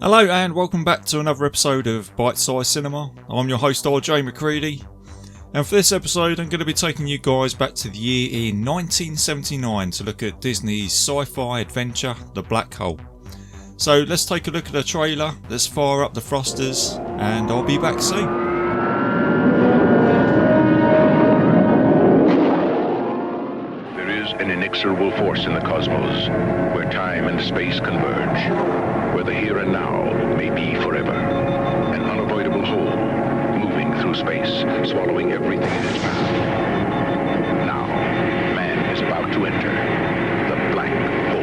Hello and welcome back to another episode of Bitesize Cinema. I'm your host RJ McCready, and for this episode I'm going to be taking you guys back to the year in 1979 to look at Disney's sci-fi adventure The Black Hole. So let's take a look at the trailer, let's fire up the thrusters, and I'll be back soon. An inexorable force in the cosmos, where time and space converge, where the here and now may be forever. An unavoidable whole, moving through space, swallowing everything in its path. Now, man is about to enter the black hole.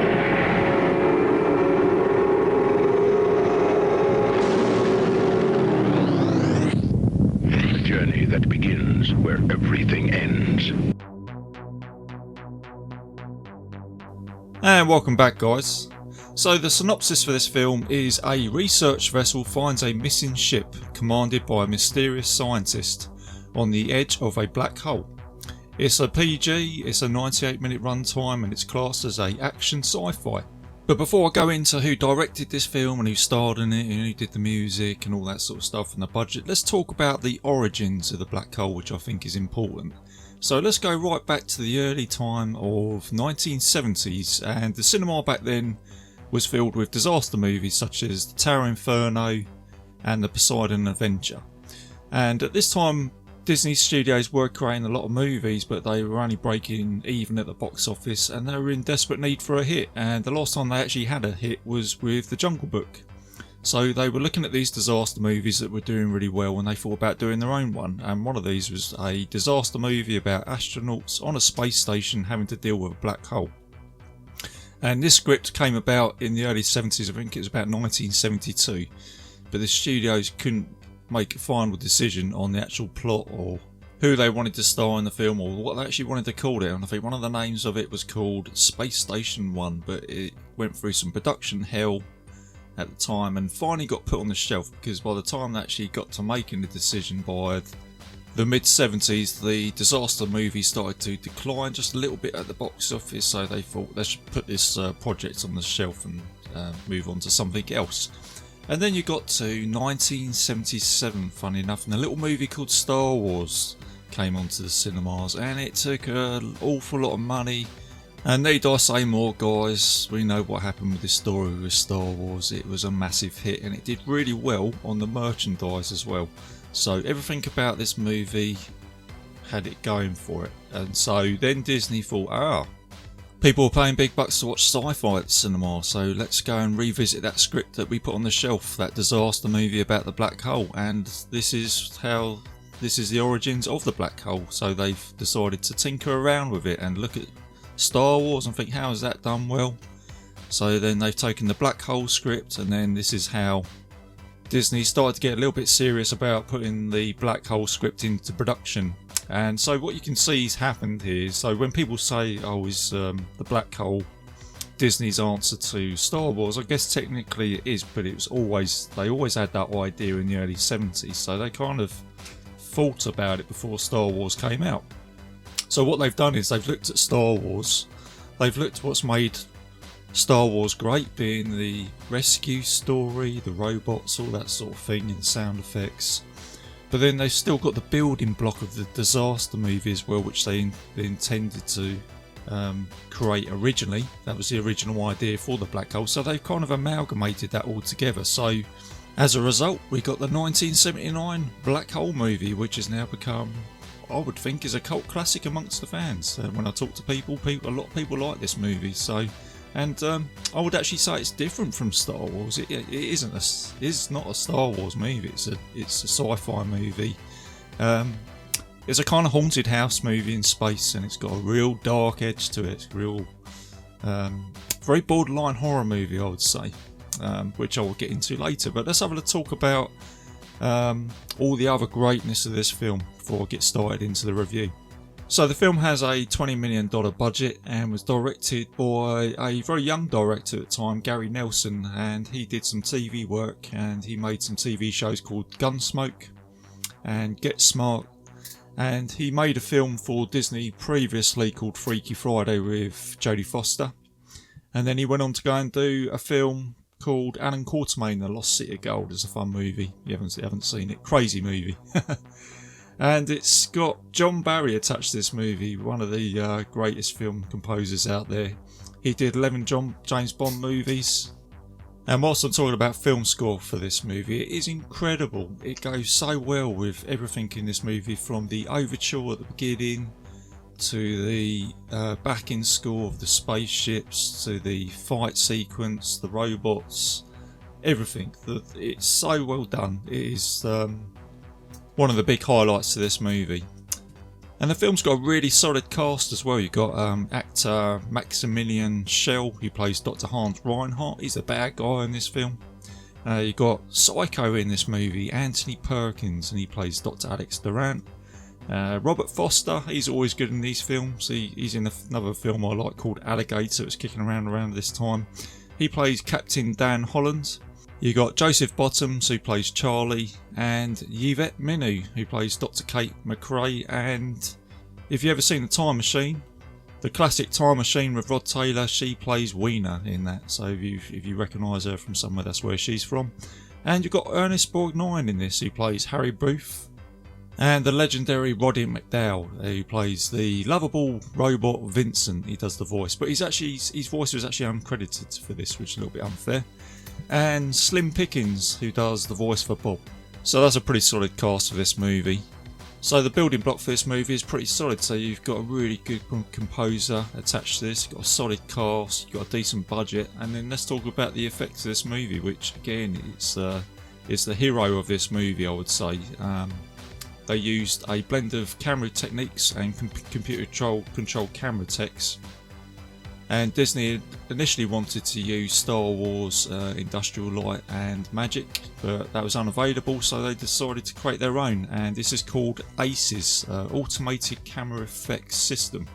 A journey that begins where everything ends. And welcome back, guys. So the synopsis for this film is a research vessel finds a missing ship commanded by a mysterious scientist on the edge of a black hole. It's a PG, it's a 98-minute runtime, and it's classed as a action sci-fi. But before I go into who directed this film and who starred in it and who did the music and all that sort of stuff and the budget, let's talk about the origins of the black hole, which I think is important. So let's go right back to the early time of 1970s, and the cinema back then was filled with disaster movies such as The Tower Inferno and The Poseidon Adventure. And at this time Disney studios were creating a lot of movies, but they were only breaking even at the box office and they were in desperate need for a hit, and the last time they actually had a hit was with The Jungle Book. So they were looking at these disaster movies that were doing really well and they thought about doing their own one, and one of these was a disaster movie about astronauts on a space station having to deal with a black hole. And this script came about in the early 70s, I think it was about 1972, but the studios couldn't make a final decision on the actual plot or who they wanted to star in the film or what they actually wanted to call it. And I think one of the names of it was called Space Station 1, but it went through some production hell at the time and finally got put on the shelf, because by the time they actually got to making the decision by the mid 70s, the disaster movies started to decline just a little bit at the box office, so they thought they should put this project on the shelf and move on to something else. And then you got to 1977, funny enough, and a little movie called Star Wars came onto the cinemas, and it took an awful lot of money. And need I say more, guys? We know what happened with this story with Star Wars. It was a massive hit and it did really well on the merchandise as well. So everything about this movie had it going for it. And so then Disney thought, people were paying big bucks to watch sci-fi at the cinema, so let's go and revisit that script that we put on the shelf, that disaster movie about the black hole. And this is the origins of the black hole. So they've decided to tinker around with it and look at Star Wars and think, how is that done well? So then they've taken the black hole script, and then this is how Disney started to get a little bit serious about putting the black hole script into production. And so what you can see has happened here, so when people say, is the black hole Disney's answer to Star Wars, I guess technically it is, but they always had that idea in the early 70s, so they kind of thought about it before Star Wars came out. So what they've done is they've looked at Star Wars, they've looked at what's made Star Wars great, being the rescue story, the robots, all that sort of thing, and sound effects. But then they've still got the building block of the disaster movie as well, which they intended to create originally. That was the original idea for the black hole. So they've kind of amalgamated that all together. So as a result, we got the 1979 Black Hole movie, which has now become, I would think, is a cult classic amongst the fans. When I talk to people, a lot of people like this movie. So, and I would actually say it's different from Star Wars. It's not a Star Wars movie. It's a sci-fi movie. It's a kind of haunted house movie in space, and it's got a real dark edge to it. Real, very borderline horror movie, I would say, which I will get into later. But let's have a talk about all the other greatness of this film before I get started into the review. So the film has a $20 million budget and was directed by a very young director at the time, Gary Nelson, and he did some TV work and he made some TV shows called Gunsmoke and Get Smart, and he made a film for Disney previously called Freaky Friday with Jodie Foster, and then he went on to go and do a film called Alan Quatermain, The Lost City of Gold. It's a fun movie. You haven't seen it. Crazy movie. And it's got John Barry attached to this movie, one of the greatest film composers out there. He did 11 James Bond movies. And whilst I'm talking about film score for this movie, it is incredible. It goes so well with everything in this movie, from the overture at the beginning to the backing score of the spaceships, to the fight sequence, the robots, everything. It's so well done. It is one of the big highlights to this movie. And the film's got a really solid cast as well. You've got actor Maximilian Schell, who plays Dr. Hans Reinhardt. He's the bad guy in this film. You've got Psycho in this movie, Anthony Perkins, and he plays Dr. Alex Durant. Robert Foster, he's always good in these films. He's in another film I like called Alligator. It's kicking around this time. He plays Captain Dan Holland. You got Joseph Bottoms, who plays Charlie, and Yvette Minu, who plays Dr. Kate McRae. And if you've ever seen The Time Machine, the classic Time Machine with Rod Taylor, she plays Weena in that. So if you recognise her from somewhere, that's where she's from. And you've got Ernest Borgnine in this, who plays Harry Booth. And the legendary Roddy McDowall, who plays the lovable robot Vincent. He does the voice, but his voice was actually uncredited for this, which is a little bit unfair. And Slim Pickens, who does the voice for Bob. So that's a pretty solid cast for this movie. So the building block for this movie is pretty solid. So you've got a really good composer attached to this, you've got a solid cast, you've got a decent budget, and then let's talk about the effects of this movie, which again is the hero of this movie, I would say. They used a blend of camera techniques and computer controlled camera techs. And Disney initially wanted to use Star Wars, Industrial Light and Magic, but that was unavailable, so they decided to create their own, and this is called ACES, Automated Camera Effects System.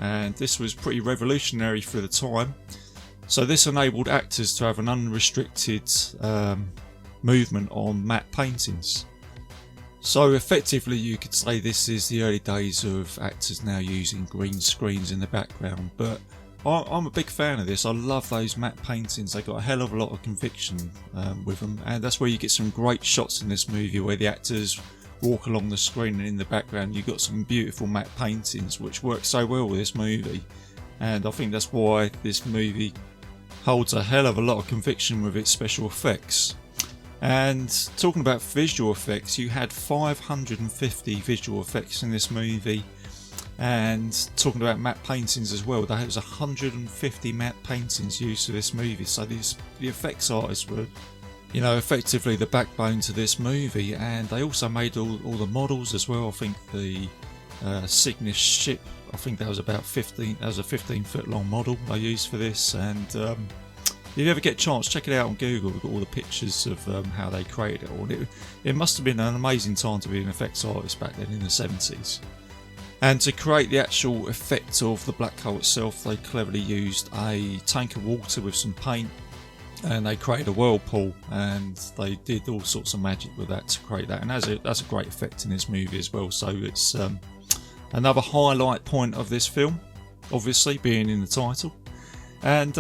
And this was pretty revolutionary for the time. So this enabled actors to have an unrestricted movement on matte paintings. So effectively you could say this is the early days of actors now using green screens in the background, but I'm a big fan of this. I love those matte paintings. They got a hell of a lot of conviction with them, and that's where you get some great shots in this movie where the actors walk along the screen, and in the background you've got some beautiful matte paintings which work so well with this movie. And I think that's why this movie holds a hell of a lot of conviction with its special effects. And talking about visual effects, you had 550 visual effects in this movie. And talking about matte paintings as well, there was 150 matte paintings used for this movie. So the effects artists were, effectively the backbone to this movie. And they also made all the models as well. I think the Cygnus ship, I think that was about 15. That was a 15-foot long model they used for this. And if you ever get a chance, check it out on Google. We've got all the pictures of how they created it all. It must have been an amazing time to be an effects artist back then in the 70s. And to create the actual effect of the black hole itself, they cleverly used a tank of water with some paint, and they created a whirlpool, and they did all sorts of magic with that to create that. And that's a great effect in this movie as well. So it's another highlight point of this film, obviously being in the title. And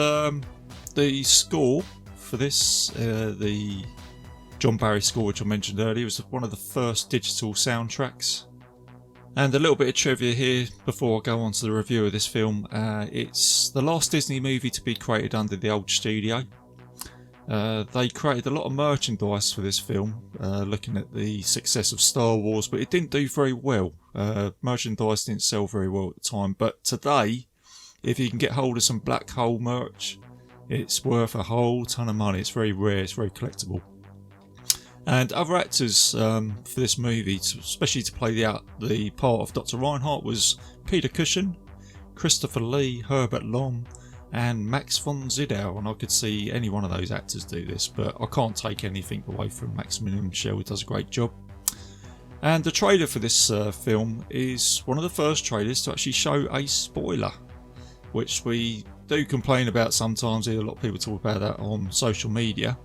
the score for this, the John Barry score, which I mentioned earlier, was one of the first digital soundtracks. And a little bit of trivia here before I go on to the review of this film. It's the last Disney movie to be created under the old studio. They created a lot of merchandise for this film, looking at the success of Star Wars, but it didn't do very well. Merchandise didn't sell very well at the time, but today, if you can get hold of some black hole merch, it's worth a whole ton of money. It's very rare, it's very collectible. And other actors for this movie, especially to play the part of Dr. Reinhardt, was Peter Cushing, Christopher Lee, Herbert Lom, and Max von Sydow. And I could see any one of those actors do this, but I can't take anything away from Maximilian Schell, who does a great job. And the trailer for this film is one of the first trailers to actually show a spoiler, which we do complain about sometimes. A lot of people talk about that on social media.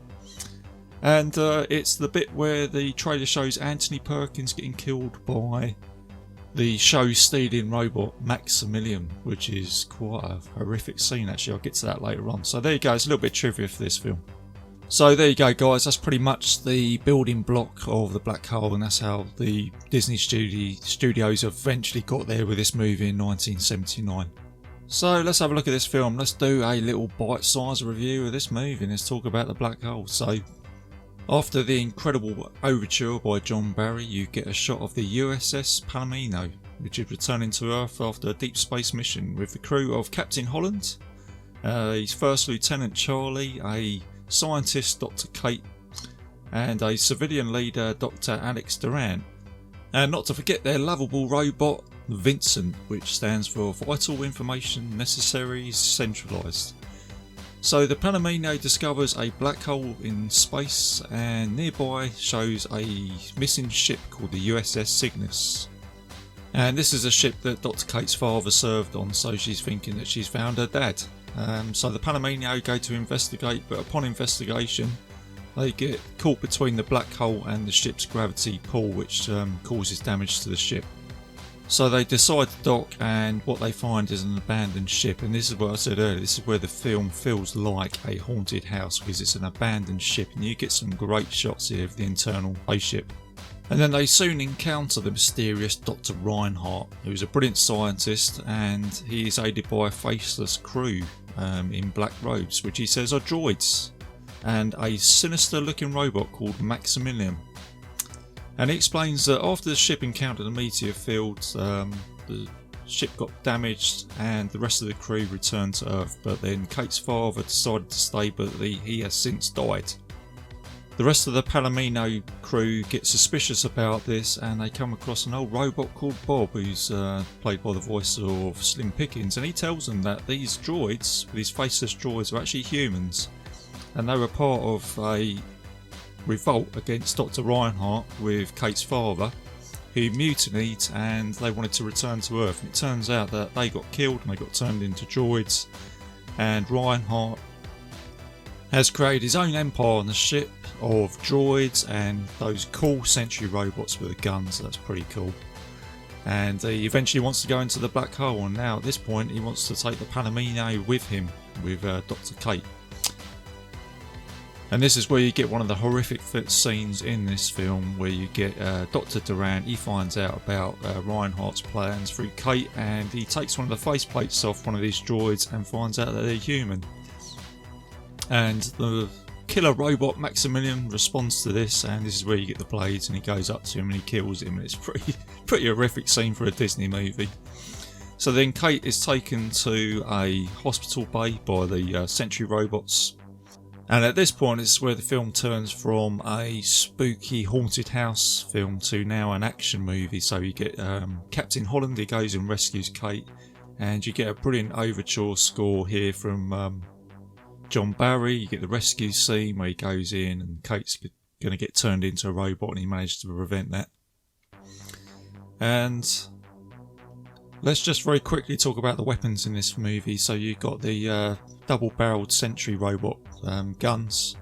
And it's the bit where the trailer shows Anthony Perkins getting killed by the show-stealing robot Maximilian, which is quite a horrific scene actually. I'll get to that later on. So there you go, it's a little bit of trivia for this film. So there you go guys, that's pretty much the building block of the black hole, and that's how the Disney Studios eventually got there with this movie in 1979. So let's have a look at this film. Let's do a little bite-sized review of this movie and let's talk about the black hole. So after the incredible overture by John Barry, you get a shot of the USS Palomino, which is returning to Earth after a deep space mission with the crew of Captain Holland, his First Lieutenant Charlie, a scientist Dr. Kate, and a civilian leader Dr. Alex Duran. And not to forget their lovable robot Vincent, which stands for Vital Information Necessary Centralized. So the Palomino discovers a black hole in space, and nearby shows a missing ship called the USS Cygnus. And this is a ship that Dr. Kate's father served on, so she's thinking that she's found her dad. So the Palomino go to investigate, but upon investigation they get caught between the black hole and the ship's gravity pull, which causes damage to the ship. So they decide to dock, and what they find is an abandoned ship, and this is what I said earlier, this is where the film feels like a haunted house, because it's an abandoned ship and you get some great shots here of the internal spaceship. And then they soon encounter the mysterious Dr. Reinhardt, who is a brilliant scientist, and he is aided by a faceless crew in black robes, which he says are droids, and a sinister looking robot called Maximilian. And he explains that after the ship encountered a meteor field, the ship got damaged and the rest of the crew returned to Earth, but then Kate's father decided to stay, but he has since died. The rest of the Palomino crew get suspicious about this, and they come across an old robot called Bob, who's played by the voice of Slim Pickens, and he tells them that these droids, these faceless droids, are actually humans, and they were part of a revolt against Dr. Reinhardt with Kate's father, who mutinied and they wanted to return to Earth. And it turns out that they got killed and they got turned into droids, and Reinhardt has created his own empire on the ship of droids and those cool sentry robots with the guns. That's pretty cool. And he eventually wants to go into the black hole, and now at this point he wants to take the Palomino with him, with Dr. Kate. And this is where you get one of the horrific scenes in this film, where you get Dr. Duran. He finds out about Reinhardt's plans through Kate, and he takes one of the faceplates off one of these droids and finds out that they're human. And the killer robot Maximilian responds to this, and this is where you get the blades, and he goes up to him and he kills him. It's pretty horrific scene for a Disney movie. So then Kate is taken to a hospital bay by the sentry robots. And at this point it's where the film turns from a spooky haunted house film to now an action movie. So you get Captain Holland, he goes and rescues Kate, and you get a brilliant overture score here from John Barry. You get the rescue scene where he goes in and Kate's going to get turned into a robot, and he managed to prevent that. And let's just very quickly talk about the weapons in this movie. So you've got the double-barreled sentry robot guns,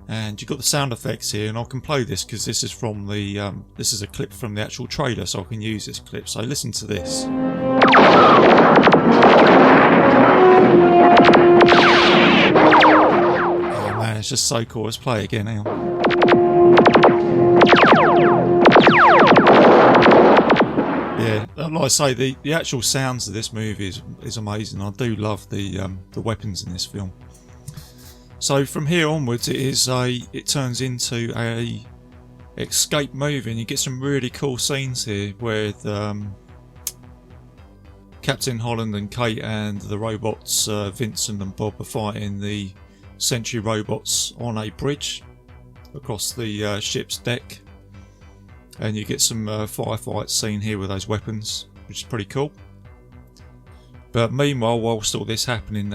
and you've got the sound effects here, and I can play this because this is from the this is a clip from the actual trailer, so I can use this clip. So listen to this. Oh man, it's just so cool. Let's play it again. Hang on. Yeah, like I say, the actual sounds of this movie is amazing. I do love the weapons in this film. So from here onwards, it turns into a escape movie, and you get some really cool scenes here where Captain Holland and Kate and the robots Vincent and Bob are fighting the sentry robots on a bridge across the ship's deck. And you get some firefight scene here with those weapons, which is pretty cool. But meanwhile, whilst all this happening,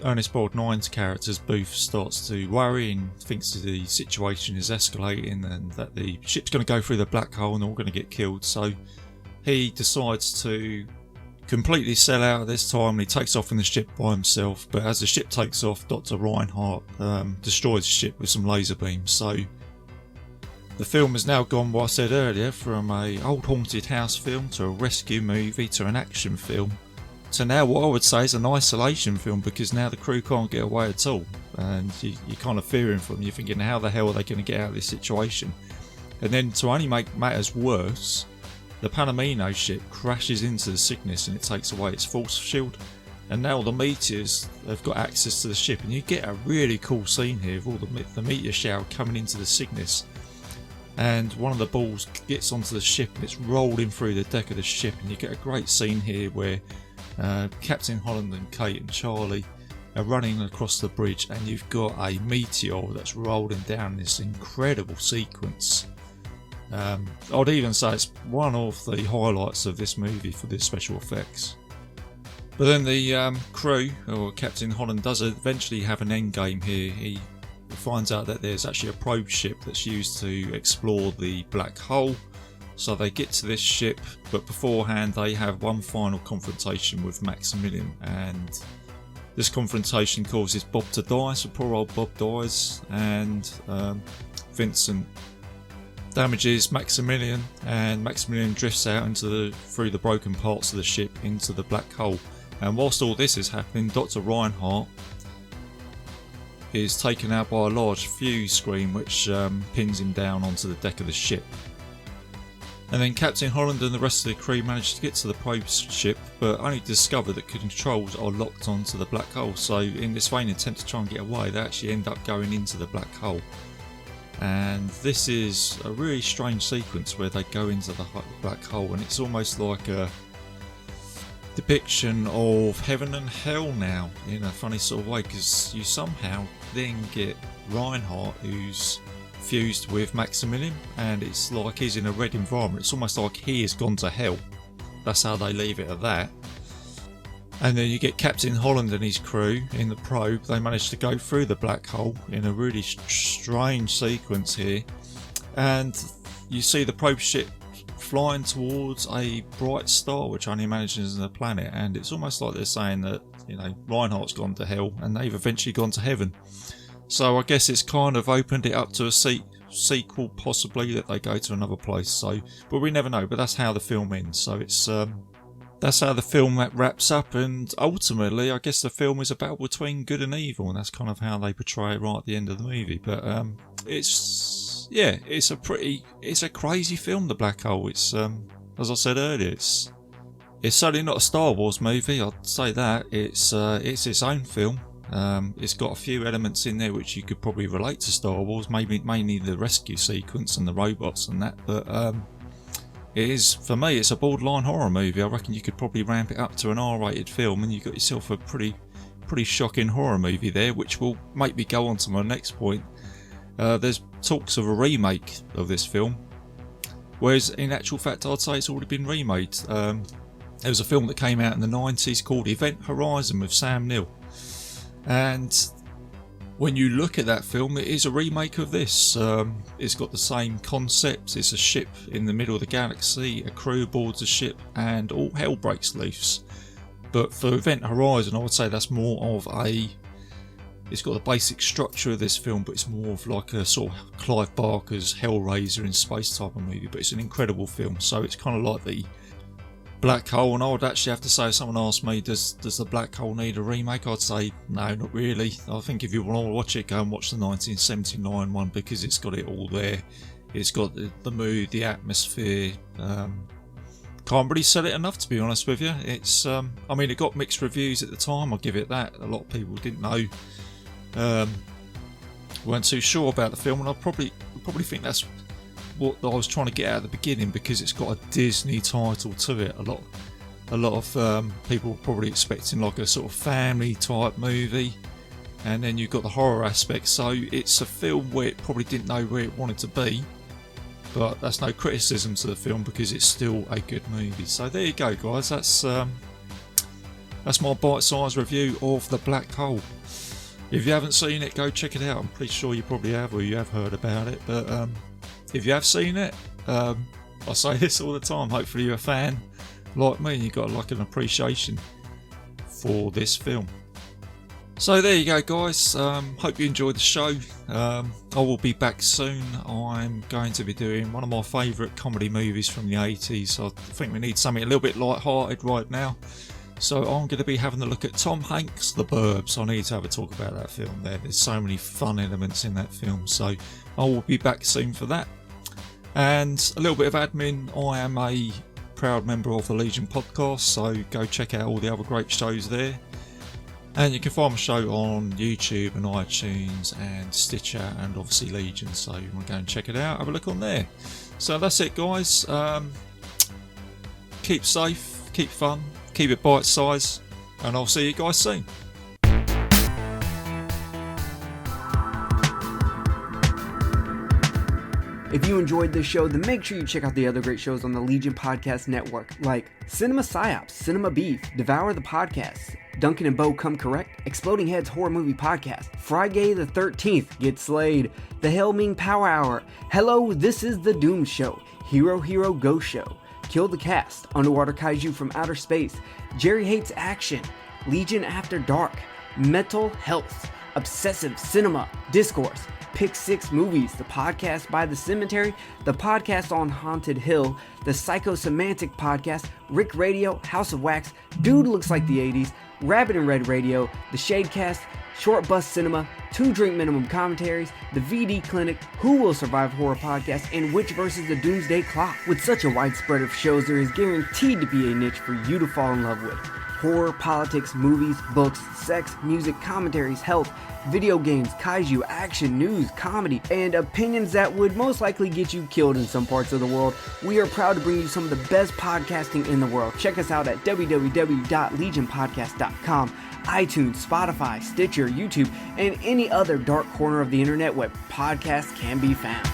Ernest Borgnine's character Booth starts to worry and thinks that the situation is escalating and that the ship's going to go through the black hole and they're all going to get killed. So he decides to completely sell out at this time, and he takes off in the ship by himself. But as the ship takes off, Dr. Reinhardt destroys the ship with some laser beams. So The film has now gone, what I said earlier, from a old haunted house film to a rescue movie to an action film to now what I would say is an isolation film, because now the crew can't get away at all, and you're kind of fearing for them. You're thinking, how the hell are they going to get out of this situation? And then to only make matters worse, the Palomino ship crashes into the Cygnus and it takes away its force shield, and now the meteors have got access to the ship, and you get a really cool scene here of all the meteor shower coming into the Cygnus, and one of the balls gets onto the ship and it's rolling through the deck of the ship, and you get a great scene here where Captain Holland and Kate and Charlie are running across the bridge, and you've got a meteor that's rolling down this incredible sequence. I'd even say it's one of the highlights of this movie for the special effects. But then the crew, or Captain Holland, does eventually have an end game here. He finds out that there's actually a probe ship that's used to explore the black hole. So they get to this ship, but beforehand they have one final confrontation with Maximilian, and this confrontation causes Bob to die. So poor old Bob dies, and Vincent damages Maximilian, and Maximilian drifts out through the broken parts of the ship into the black hole. And whilst all this is happening, Dr. Reinhardt is taken out by a large fuse screen which pins him down onto the deck of the ship. And then Captain Holland and the rest of the crew manage to get to the probe ship, but only discover that controls are locked onto the black hole. So in this vain attempt to try and get away, they actually end up going into the black hole. And this is a really strange sequence where they go into the black hole, and it's almost like a depiction of heaven and hell now, in a funny sort of way, because you somehow then get Reinhardt, who's fused with Maximilian, and it's like he's in a red environment. It's almost like he has gone to hell. That's how they leave it at that. And then you get Captain Holland and his crew in the probe. They manage to go through the black hole in a really strange sequence here, and you see the probe ship flying towards a bright star which only imagines a planet, and it's almost like they're saying that, you know, Reinhardt's gone to hell and they've eventually gone to heaven. So I guess it's kind of opened it up to a sequel, possibly, that they go to another place. So, but we never know. But that's how the film ends. So it's that's how the film wraps up, and ultimately, I guess the film is a battle between good and evil, and that's kind of how they portray it right at the end of the movie. But it's a crazy film, The Black Hole. It's as I said earlier, it's certainly not a Star Wars movie. I'd say that it's its own film. It's got a few elements in there which you could probably relate to Star Wars, mainly the rescue sequence and the robots and that, but it is, for me, it's a borderline horror movie. I reckon you could probably ramp it up to an R-rated film and you got yourself a pretty shocking horror movie there, which will make me go on to my next point. There's talks of a remake of this film, whereas in actual fact I'd say it's already been remade. There was a film that came out in the 90s called Event Horizon with Sam Neill. And when you look at that film, it is a remake of this. It's got the same concept. It's a ship in the middle of the galaxy, a crew boards a ship, and all hell breaks loose. But for Event Horizon, I would say that's more of it's got the basic structure of this film, but it's more of like a sort of Clive Barker's Hellraiser in space type of movie. But it's an incredible film, so it's kind of like the Black Hole. And I would actually have to say, if someone asked me, does the Black Hole need a remake, I'd say no, not really. I think if you want to watch it, go and watch the 1979 one, because it's got it all there. It's got the mood, the atmosphere. Can't really sell it enough, to be honest with you. It's I mean, it got mixed reviews at the time, I'll give it that. A lot of people didn't know, weren't too sure about the film, and I probably think that's what I was trying to get out at the beginning, because it's got a Disney title to it. A lot of people were probably expecting like a sort of family type movie, and then you've got the horror aspect, so it's a film where it probably didn't know where it wanted to be. But that's no criticism to the film, because it's still a good movie. So there you go, guys. That's my bite-sized review of The Black Hole. If you haven't seen it, go check it out. I'm pretty sure you probably have, or you have heard about it. But if you have seen it, I say this all the time, hopefully you're a fan like me and you've got like an appreciation for this film. So there you go, guys. Hope you enjoyed the show. I will be back soon. I'm going to be doing one of my favourite comedy movies from the 80s. I think we need something a little bit light-hearted right now. So I'm going to be having a look at Tom Hanks' The Burbs. I need to have a talk about that film there. There's so many fun elements in that film. So I will be back soon for that. And a little bit of admin. I am a proud member of the Legion podcast, so go check out all the other great shows there. And you can find my show on YouTube and iTunes and Stitcher and obviously Legion, so you want to go and check it out, have a look on there. So that's it, guys. Keep safe, keep fun, keep it bite size, and I'll see you guys soon. If you enjoyed this show, then make sure you check out the other great shows on the Legion Podcast Network, like Cinema Psyops, Cinema Beef, Devour the Podcast, Duncan and Bo Come Correct, Exploding Heads Horror Movie Podcast, Friday the 13th, Get Slayed, The Helming Power Hour, Hello, This is the Doom Show, Hero Hero Go Show, Kill the Cast, Underwater Kaiju from Outer Space, Jerry Hates Action, Legion After Dark, Mental Health, Obsessive Cinema, Discourse, Pick 6 Movies, the podcast by The Cemetery, the podcast on Haunted Hill, the Psychosemantic Podcast, Rick Radio, House of Wax, Dude Looks Like the 80s, Rabbit and Red Radio, the Shadecast, Short Bus Cinema, 2 Drink Minimum Commentaries, the VD Clinic, Who Will Survive Horror Podcast, and Witch vs. the Doomsday Clock. With such a wide spread of shows, there is guaranteed to be a niche for you to fall in love with. Horror, politics, movies, books, sex, music, commentaries, health, video games, kaiju, action, news, comedy, and opinions that would most likely get you killed in some parts of the world. We are proud to bring you some of the best podcasting in the world. Check us out at www.legionpodcast.com, iTunes, Spotify, Stitcher, YouTube, and any other dark corner of the internet where podcasts can be found.